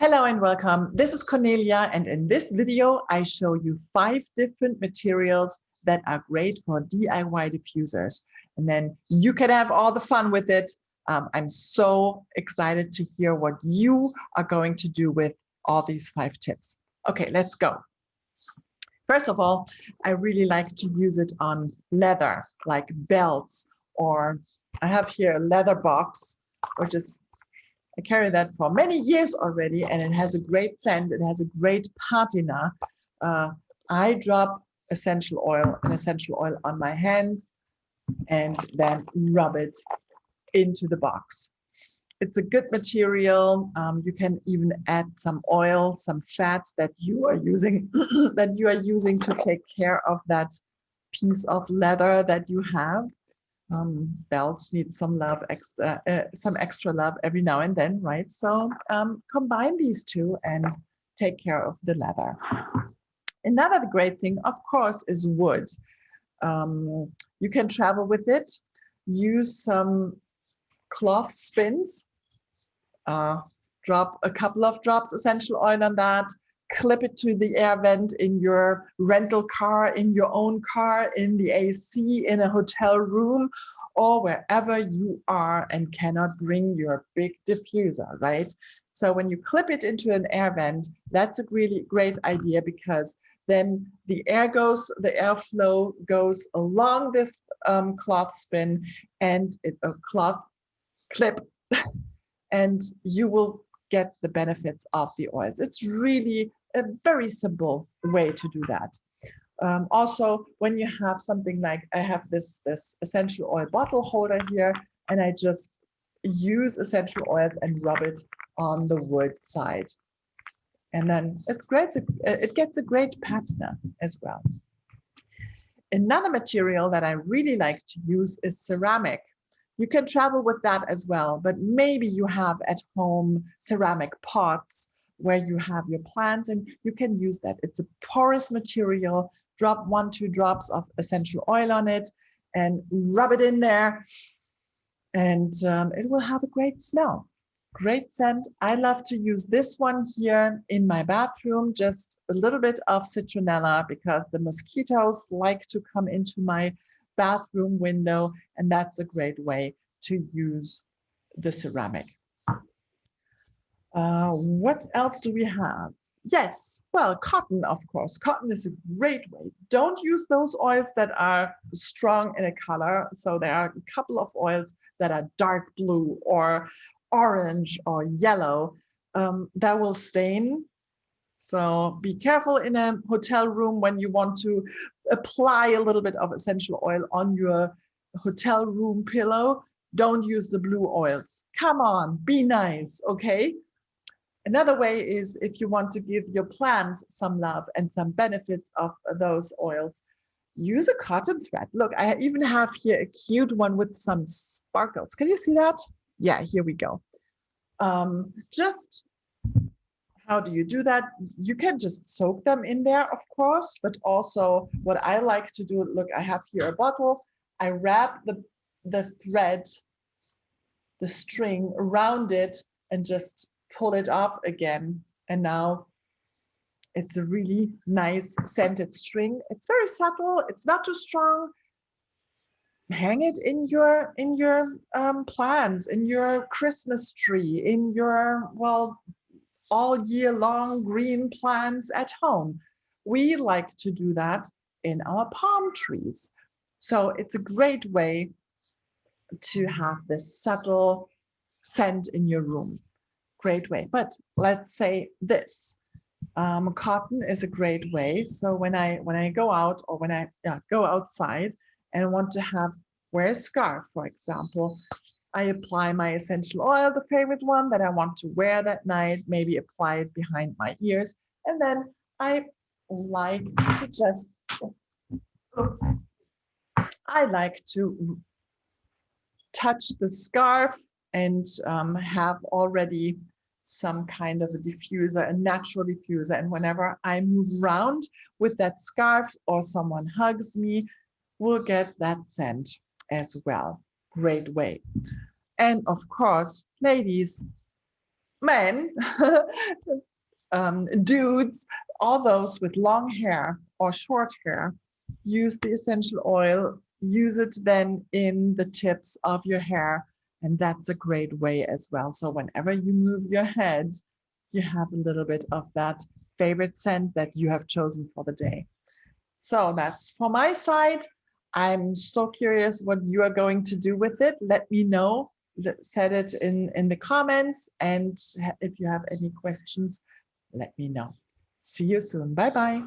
Hello and welcome. This is Cornelia, and in this video I show you 5 different materials that are great for DIY diffusers. And then you can have all the fun with it. I'm so excited to hear what you are going to do with all these 5 tips. Okay, let's go. First of all, I really like to use it on leather, like belts, or I have here a leather box, which is I carry that for many years already, and it has a great scent. It has a great patina. I drop an essential oil on my hands and then rub it into the box. It's a good material. You can even add some oil, some fat that you are using to take care of that piece of leather that you have. Belts need some love, some extra love every now and then, right? So combine these two and take care of the leather. Another great thing, of course, is wood. You can travel with it. Use some cloth spins. Drop a couple of drops essential oil on that. Clip it to the air vent in your rental car, in your own car, in the AC, in a hotel room, or wherever you are and cannot bring your big diffuser, right? So when you clip it into an air vent, that's a really great idea, because then the airflow goes along this cloth spin and a cloth clip, and you will get the benefits of the oils. It's really a very simple way to do that. Also, when you have something like, I have this essential oil bottle holder here, and I just use essential oils and rub it on the wood side. And then it gets a great patina as well. Another material that I really like to use is ceramic. You can travel with that as well, but maybe you have at home ceramic pots where you have your plants, and you can use that. It's a porous material. Drop 1-2 drops of essential oil on it and rub it in there, and it will have a great smell, great scent. I love to use this one here in my bathroom, just a little bit of citronella, because the mosquitoes like to come into my bathroom window, and that's a great way to use the ceramic. What else do we have? Yes, well, cotton, of course. Cotton is a great way. Don't use those oils that are strong in a color. So there are a couple of oils that are dark blue or orange or yellow that will stain. So be careful in a hotel room when you want to apply a little bit of essential oil on your hotel room pillow. Don't use the blue oils. Come on, be nice, okay? Another way is, if you want to give your plants some love and some benefits of those oils, use a cotton thread. Look, I even have here a cute one with some sparkles. Can you see that? Yeah, here we go. Just how do you do that? You can just soak them in there, of course, but also what I like to do, look, I have here a bottle. I wrap the thread, the string around it, and just pull it off again. And now it's a really nice scented string. It's very subtle. It's not too strong. Hang it in your plants, in your Christmas tree, in your, well, all year long green plants at home. We like to do that in our palm trees. So it's a great way to have this subtle scent in your room. Great way. But let's say this. Cotton is a great way. So when I go out, or when I go outside and want to wear a scarf, for example, I apply my essential oil, the favorite one that I want to wear that night, maybe apply it behind my ears. And then I like to just, I like to touch the scarf and have already some kind of a diffuser, a natural diffuser. And whenever I move around with that scarf or someone hugs me, we'll get that scent as well. Great way. And of course, ladies, men, dudes, all those with long hair or short hair, use the essential oil, use it then in the tips of your hair. And that's a great way as well. So whenever you move your head, you have a little bit of that favorite scent that you have chosen for the day. So that's for my side. I'm so curious what you are going to do with it. Let me know. Set it in the comments. And if you have any questions, let me know. See you soon. Bye-bye.